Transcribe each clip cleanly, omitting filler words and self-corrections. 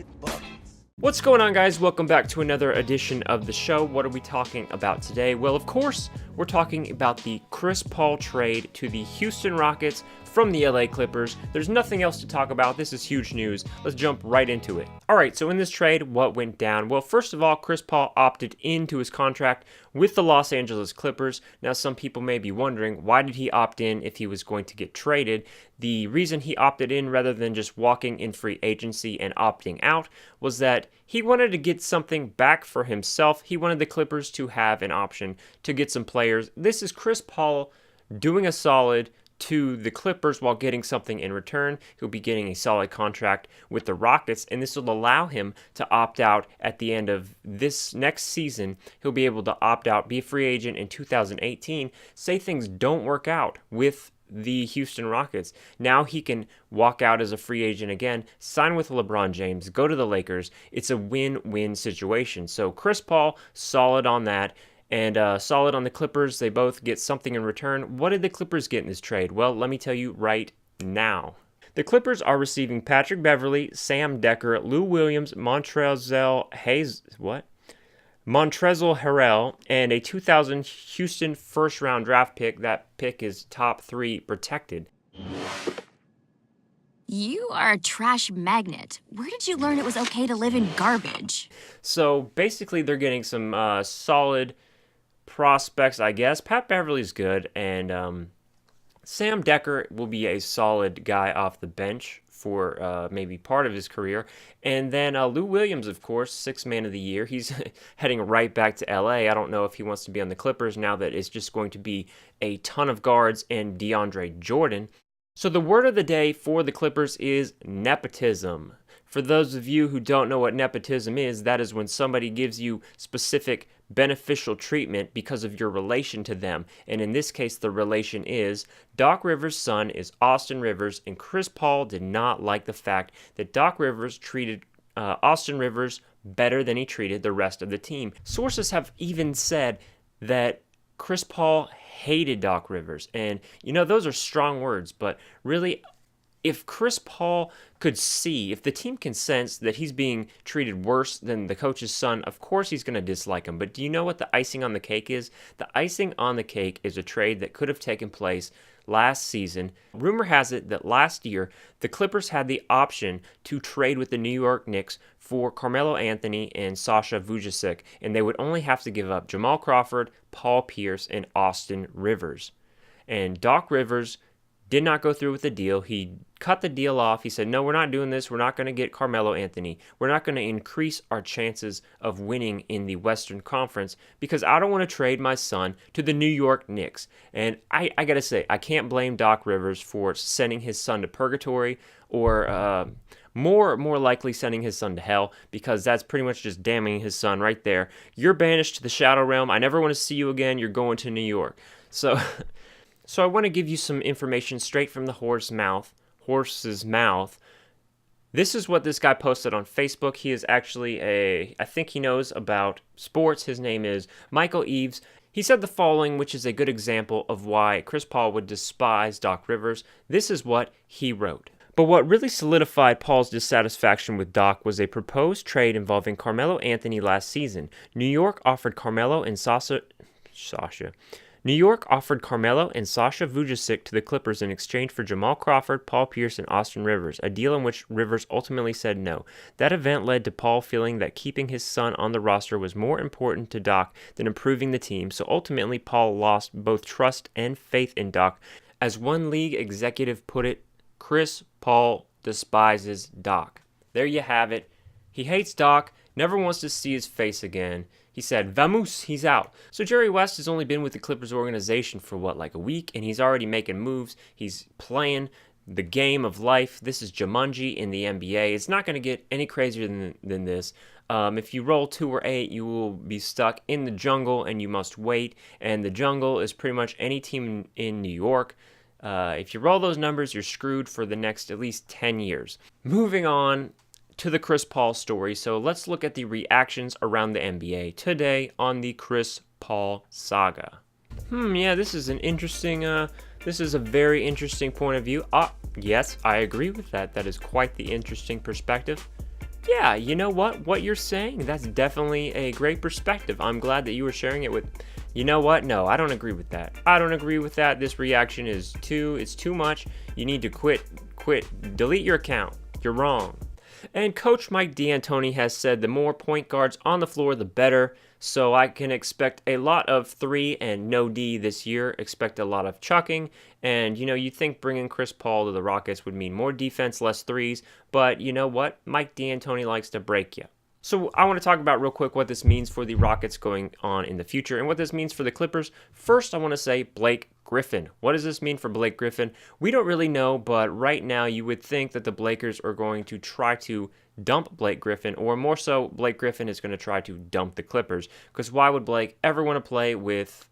hit buckets. What's going on, guys? Welcome back to another edition of the show. What are we talking about today? Well, of course, we're talking about the Chris Paul trade to the Houston Rockets from the LA Clippers. There's nothing else to talk about. This is huge news. Let's jump right into it. All right, so in this trade, what went down? Well, first of all, Chris Paul opted into his contract with the Los Angeles Clippers. Now, some people may be wondering, why did he opt in if he was going to get traded? The reason he opted in rather than just walking in free agency and opting out was that he wanted to get something back for himself. He wanted the Clippers to have an option to get some players. This is Chris Paul doing a solid to the Clippers while getting something in return. He'll be getting a solid contract with the Rockets, and this will allow him to opt out at the end of this next season. He'll be able to opt out, be a free agent in 2018. Say things don't work out with the Houston Rockets. Now he can walk out as a free agent again, sign with LeBron James, go to the Lakers. It's a win-win situation. So Chris Paul, solid on that. And solid on the Clippers. They both get something in return. What did the Clippers get in this trade? Well, let me tell you right now. The Clippers are receiving Patrick Beverley, Sam Dekker, Lou Williams, Montrezl Harrell, and a 2000 Houston first-round draft pick. That pick is top 3 protected. You are a trash magnet. Where did you learn it was okay to live in garbage? So basically, they're getting some solid prospects, I guess. Pat Beverley's good, and Sam Dekker will be a solid guy off the bench for maybe part of his career. And then Lou Williams, of course, 6th man of the year. He's heading right back to LA. I don't know if he wants to be on the Clippers now that it's just going to be a ton of guards and DeAndre Jordan. So the word of the day for the Clippers is nepotism. For those of you who don't know what nepotism is, that is when somebody gives you specific beneficial treatment because of your relation to them. And in this case, the relation is Doc Rivers' son is Austin Rivers, and Chris Paul did not like the fact that Doc Rivers treated Austin Rivers better than he treated the rest of the team. Sources have even said that Chris Paul hated Doc Rivers. And, those are strong words, but really, if Chris Paul could see, if the team can sense that he's being treated worse than the coach's son, of course he's going to dislike him. But do you know what the icing on the cake is? The icing on the cake is a trade that could have taken place last season. Rumor has it that last year, the Clippers had the option to trade with the New York Knicks for Carmelo Anthony and Sasha Vujacic, and they would only have to give up Jamal Crawford, Paul Pierce, and Austin Rivers. And Doc Rivers did not go through with the deal. He cut the deal off. He said, no, we're not doing this. We're not going to get Carmelo Anthony. We're not going to increase our chances of winning in the Western Conference because I don't want to trade my son to the New York Knicks. And I got to say, I can't blame Doc Rivers for sending his son to purgatory or more likely sending his son to hell, because that's pretty much just damning his son right there. You're banished to the Shadow Realm. I never want to see you again. You're going to New York. So I want to give you some information straight from the horse's mouth. This is what this guy posted on Facebook. He is actually I think he knows about sports. His name is Michael Eaves. He said the following, which is a good example of why Chris Paul would despise Doc Rivers. This is what he wrote. But what really solidified Paul's dissatisfaction with Doc was a proposed trade involving Carmelo Anthony last season. New York offered Carmelo and Sasha Vujacic to the Clippers in exchange for Jamal Crawford, Paul Pierce, and Austin Rivers, a deal in which Rivers ultimately said no. That event led to Paul feeling that keeping his son on the roster was more important to Doc than improving the team, so ultimately Paul lost both trust and faith in Doc. As one league executive put it, Chris Paul despises Doc. There you have it. He hates Doc, never wants to see his face again. He said, "Vamos," he's out. So Jerry West has only been with the Clippers organization for like a week, and he's already making moves. He's playing the game of life. This is Jumanji in the NBA. It's not going to get any crazier than this. If you roll 2 or 8, you will be stuck in the jungle, and you must wait. And the jungle is pretty much any team in New York. If you roll those numbers, you're screwed for the next at least 10 years. Moving on to the Chris Paul story. So let's look at the reactions around the NBA today on the Chris Paul saga. Yeah, this is a very interesting point of view. Yes, I agree with that. That is quite the interesting perspective. Yeah, you know what you're saying, that's definitely a great perspective. I'm glad that you were sharing it with. You know what? No, I don't agree with that. I don't agree with that. This reaction is it's too much. You need to quit, delete your account. You're wrong. And Coach Mike D'Antoni has said the more point guards on the floor, the better. So I can expect a lot of 3 and no D this year. Expect a lot of chucking. And, you think bringing Chris Paul to the Rockets would mean more defense, less threes. But you know what? Mike D'Antoni likes to break you. So I want to talk about real quick what this means for the Rockets going on in the future and what this means for the Clippers. First, I want to say Blake Griffin. What does this mean for Blake Griffin? We don't really know, but right now you would think that the Blakers are going to try to dump Blake Griffin, or more so, Blake Griffin is going to try to dump the Clippers. Because why would Blake ever want to play with...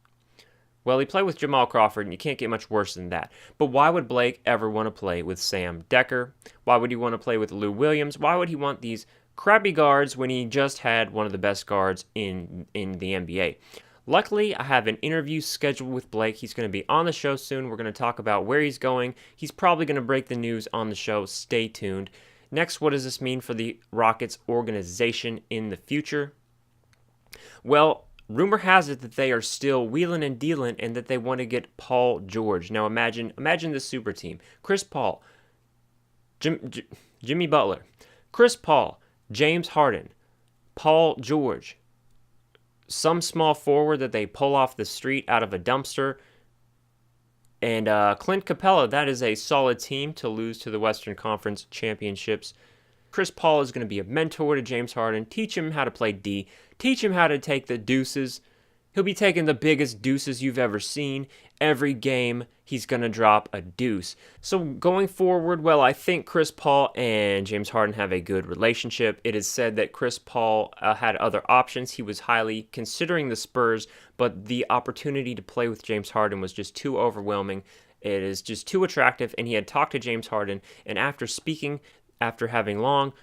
Well, he played with Jamal Crawford, and you can't get much worse than that. But why would Blake ever want to play with Sam Decker? Why would he want to play with Lou Williams? Why would he want these crappy guards when he just had one of the best guards in the NBA? Luckily, I have an interview scheduled with Blake. He's going to be on the show soon. We're going to talk about where he's going. He's probably going to break the news on the show. Stay tuned. Next, what does this mean for the Rockets organization in the future? Well, rumor has it that they are still wheeling and dealing and that they want to get Paul George. Now imagine this super team. Chris Paul, Jimmy Butler, Chris Paul, James Harden, Paul George, some small forward that they pull off the street out of a dumpster, and Clint Capella. That is a solid team to lose to the Western Conference Championships. Chris Paul is going to be a mentor to James Harden, teach him how to play D, teach him how to take the deuces. He'll be taking the biggest deuces you've ever seen. Every game, he's going to drop a deuce. So going forward, well, I think Chris Paul and James Harden have a good relationship. It is said that Chris Paul had other options. He was highly considering the Spurs, but the opportunity to play with James Harden was just too overwhelming. It is just too attractive, and he had talked to James Harden, and after having long,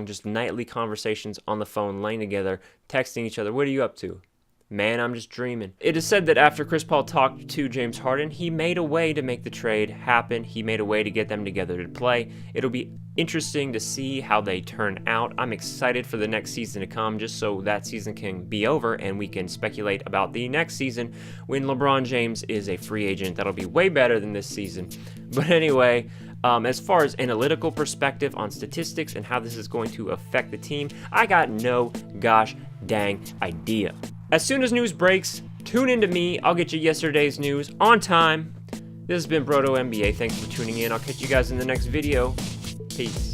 just nightly conversations on the phone, laying together, texting each other, what are you up to? Man, I'm just dreaming. It is said that after Chris Paul talked to James Harden, he made a way to make the trade happen. He made a way to get them together to play. It'll be interesting to see how they turn out. I'm excited for the next season to come, just so that season can be over and we can speculate about the next season when LeBron James is a free agent. That'll be way better than this season. But anyway, as far as analytical perspective on statistics and how this is going to affect the team, I got no gosh dang idea. As soon as news breaks, tune in to me. I'll get you yesterday's news on time. This has been Broto NBA. Thanks for tuning in. I'll catch you guys in the next video. Peace.